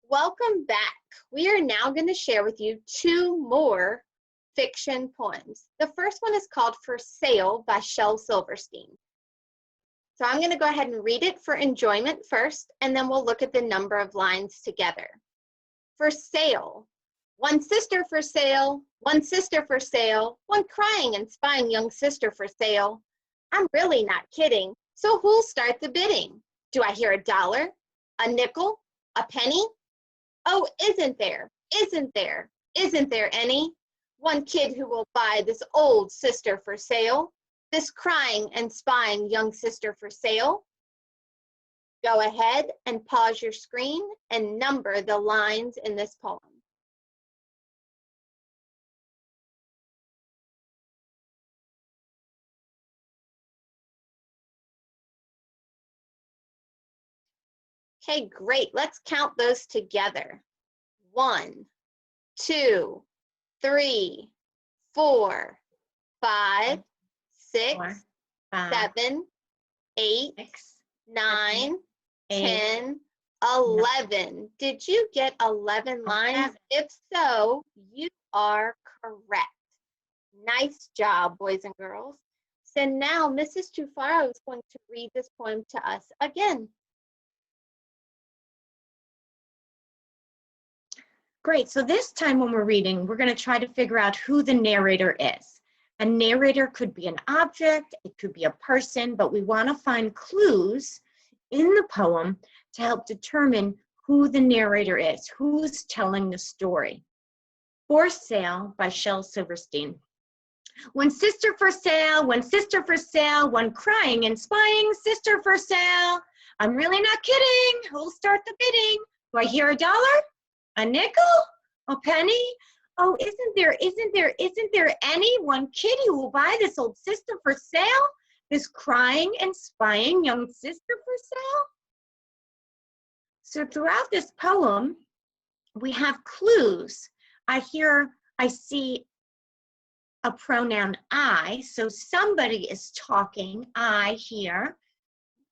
Welcome back. We are now going to share with you two more fiction poems. The first one is called For Sale by Shel Silverstein. So I'm going to go ahead and read it for enjoyment first, and then we'll look at the number of lines together. For sale. One sister for sale, one sister for sale, one crying and spying young sister for sale. I'm really not kidding, so who'll start the bidding? Do I hear $1, a nickel, a penny? Oh, isn't there any? One kid who will buy this old sister for sale, this crying and spying young sister for sale? Go ahead and pause your screen and number the lines in this poem. Okay, great. Let's count those together. 1, 2, 3, 4, 5, 6, 7, 8, 9, 10, 11. Did you get 11 lines? If so, you are correct. Nice job, boys and girls. So now Mrs. Tufaro is going to read this poem to us again. Great, so this time when we're reading, we're going to try to figure out who the narrator is. A narrator could be an object, it could be a person, but we want to find clues in the poem to help determine who the narrator is, who's telling the story. For Sale by Shel Silverstein. One sister for sale, one sister for sale, one crying and spying sister for sale. I'm really not kidding, who'll start the bidding? Do I hear $1? A nickel? A penny? Oh, isn't there any one kid who will buy this old sister for sale? This crying and spying young sister for sale? So throughout this poem, we have clues. I see a pronoun I, so somebody is talking, I hear,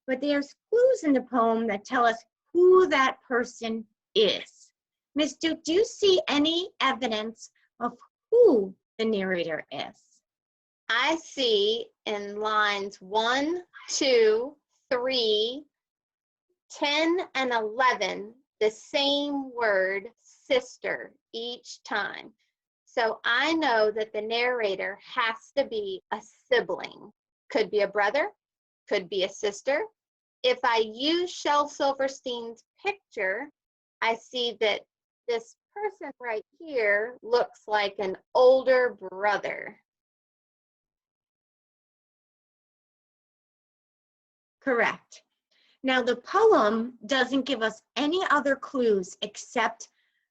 but there's clues in the poem that tell us who that person is. Ms. Duke, do you see any evidence of who the narrator is? I see in lines 1, 2, 3, 10, and 11 the same word, sister, each time. So I know that the narrator has to be a sibling. Could be a brother, could be a sister. If I use Shel Silverstein's picture, I see that this person right here looks like an older brother. Correct. Now the poem doesn't give us any other clues except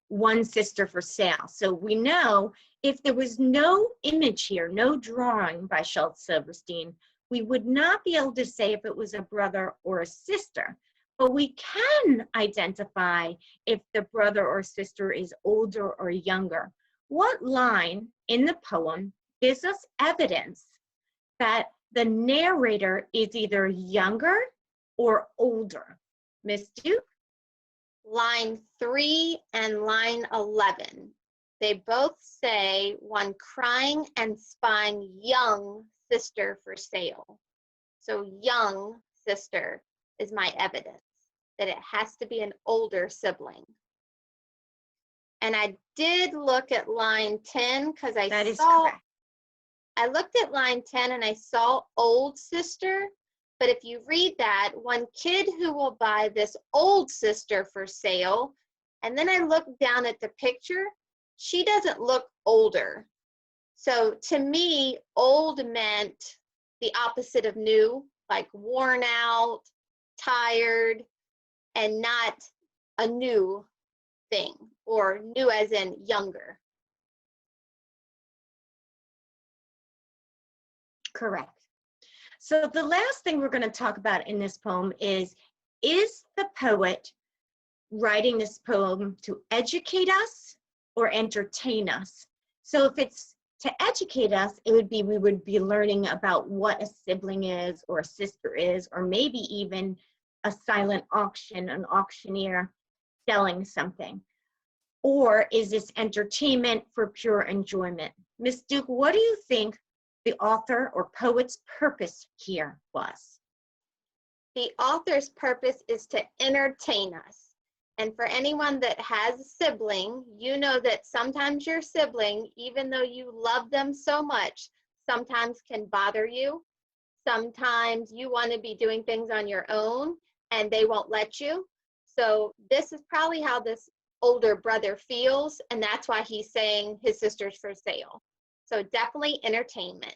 one sister for sale. So we know if there was no image here, no drawing by Shel Silverstein, we would not be able to say if it was a brother or a sister. But we can identify if the brother or sister is older or younger. What line in the poem gives us evidence that the narrator is either younger or older? Ms. Duke? Line 3 and line 11. They both say one crying and spying young sister for sale. So young sister is my evidence that it has to be an older sibling. And I did look at line 10 because I looked at line 10 and I saw old sister, but if you read that, one kid who will buy this old sister for sale, and then I looked down at the picture, she doesn't look older. So to me, old meant the opposite of new, like worn out, tired, and not a new thing, or new as in younger. Correct. So the last thing we're going to talk about in this poem is the poet writing this poem to educate us or entertain us? So if it's to educate us, it would be, we would be learning about what a sibling is or a sister is, or maybe even a silent auction, an auctioneer. selling something? Or is this entertainment for pure enjoyment? Miss Duke, what do you think the author or poet's purpose here was? The author's purpose is to entertain us. And for anyone that has a sibling, you know that sometimes your sibling, even though you love them so much, sometimes can bother you. Sometimes you want to be doing things on your own and they won't let you. So this is probably how this older brother feels, and that's why he's saying his sister's for sale. So definitely entertainment.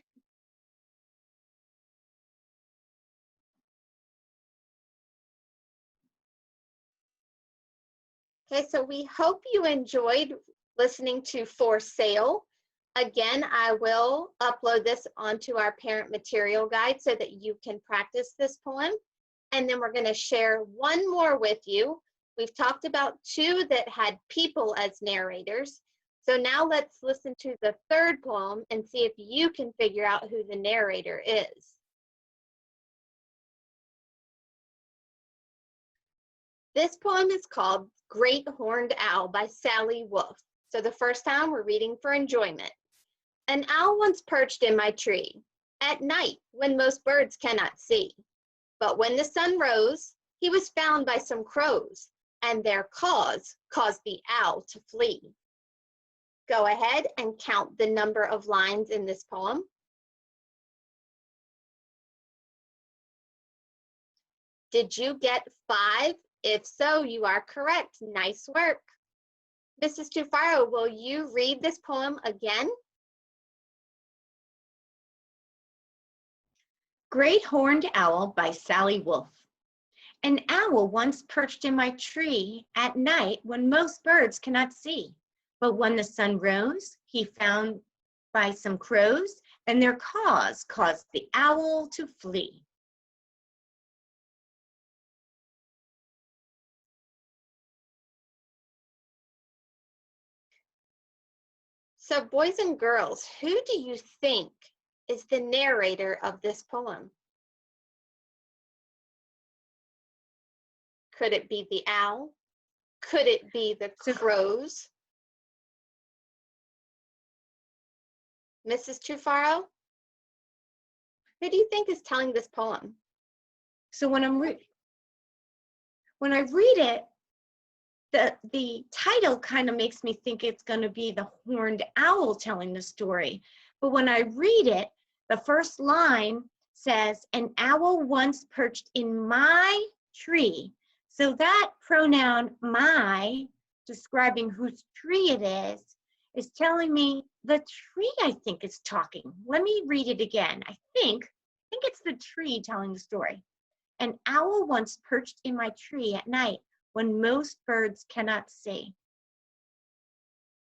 Okay, so we hope you enjoyed listening to For Sale. Again, I will upload this onto our parent material guide so that you can practice this poem. And then we're going to share one more with you. We've talked about two that had people as narrators. So now let's listen to the third poem and see if you can figure out who the narrator is. This poem is called Great Horned Owl by Sally Wolf. So the first time we're reading for enjoyment. An owl once perched in my tree at night when most birds cannot see. But when the sun rose, he was found by some crows, and their caused the owl to flee. Go ahead and count the number of lines in this poem. Did you get 5? If so, you are correct. Nice work. Mrs. Tufaro, will you read this poem again? Great Horned Owl by Sally Wolf. An owl once perched in my tree at night when most birds cannot see. But when the sun rose, he found by some crows, and their caused the owl to flee. So boys and girls, who do you think is the narrator of this poem? Could it be the owl? Could it be the crows? Mrs. Tufaro, who do you think is telling this poem? So when I read it, the title kind of makes me think it's going to be the horned owl telling the story. But when I read it, the first line says, an owl once perched in my tree. So that pronoun my, describing whose tree it is telling me the tree, I think, is talking. Let me read it again. I think it's the tree telling the story. An owl once perched in my tree at night when most birds cannot see.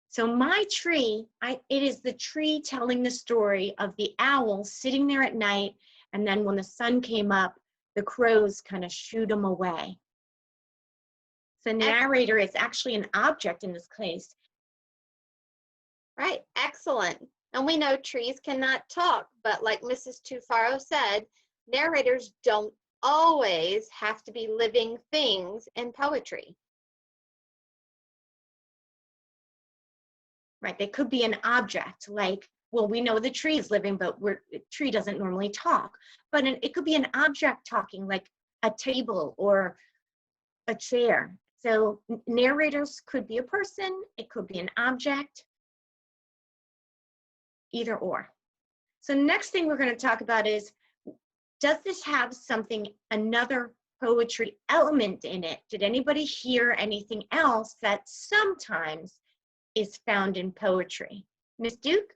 So my tree, it is the tree telling the story of the owl sitting there at night, and then when the sun came up, the crows kind of shooed him away. So narrator is actually an object in this case. Right, excellent. And we know trees cannot talk, but like Mrs. Tufaro said, narrators don't always have to be living things in poetry. Right, they could be an object, like, well, we know the tree is living, but the tree doesn't normally talk. But it could be an object talking, like a table or a chair. So narrators could be a person, it could be an object, either or. So next thing we're going to talk about is, does this have another poetry element in it? Did anybody hear anything else that sometimes is found in poetry? Miss Duke?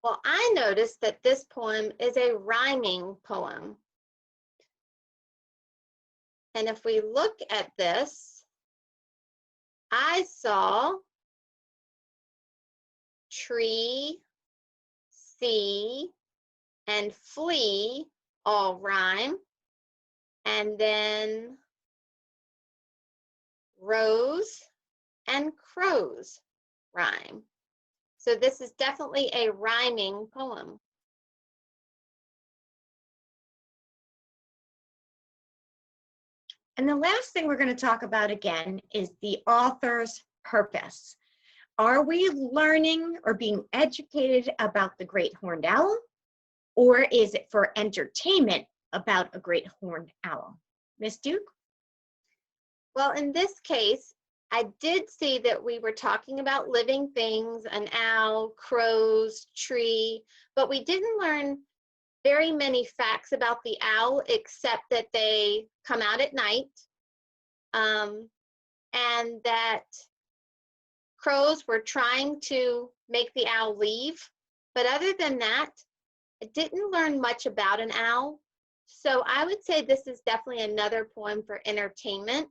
Well, I noticed that this poem is a rhyming poem. And if we look at this, I saw tree, see, and flee all rhyme. And then rose and crows rhyme. So this is definitely a rhyming poem. And the last thing we're going to talk about again is the author's purpose. Are we learning or being educated about the great horned owl, or is it for entertainment about a great horned owl? Miss Duke? Well, in this case, I did see that we were talking about living things, an owl, crows, tree, but we didn't learn very many facts about the owl except that they come out at night, and that crows were trying to make the owl leave. But other than that, I didn't learn much about an owl. So I would say this is definitely another poem for entertainment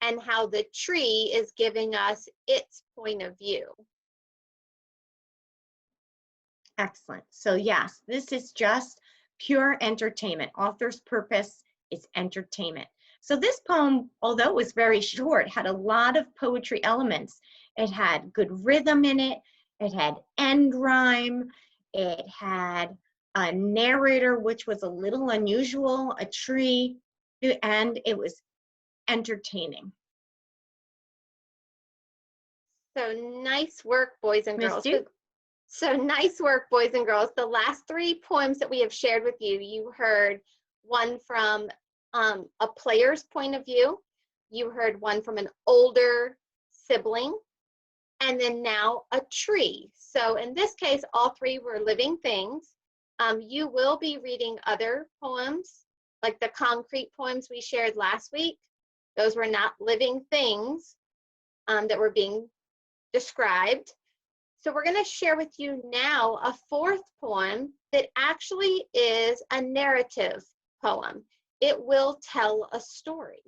and how the tree is giving us its point of view. Excellent. So yes, this is just pure entertainment. Author's purpose is entertainment. So this poem, although it was very short, had a lot of poetry elements. It had good rhythm in it. It had end rhyme. It had a narrator, which was a little unusual, a tree, and it was entertaining. So nice work, boys and Miss girls. Duke? So nice work, boys and girls. The last three poems that we have shared with you, you heard one from a player's point of view. You heard one from an older sibling, and then now a tree. So in this case, all three were living things. You will be reading other poems, like the concrete poems we shared last week. Those were not living things that were being described. So we're going to share with you now a fourth poem that actually is a narrative poem. It will tell a story.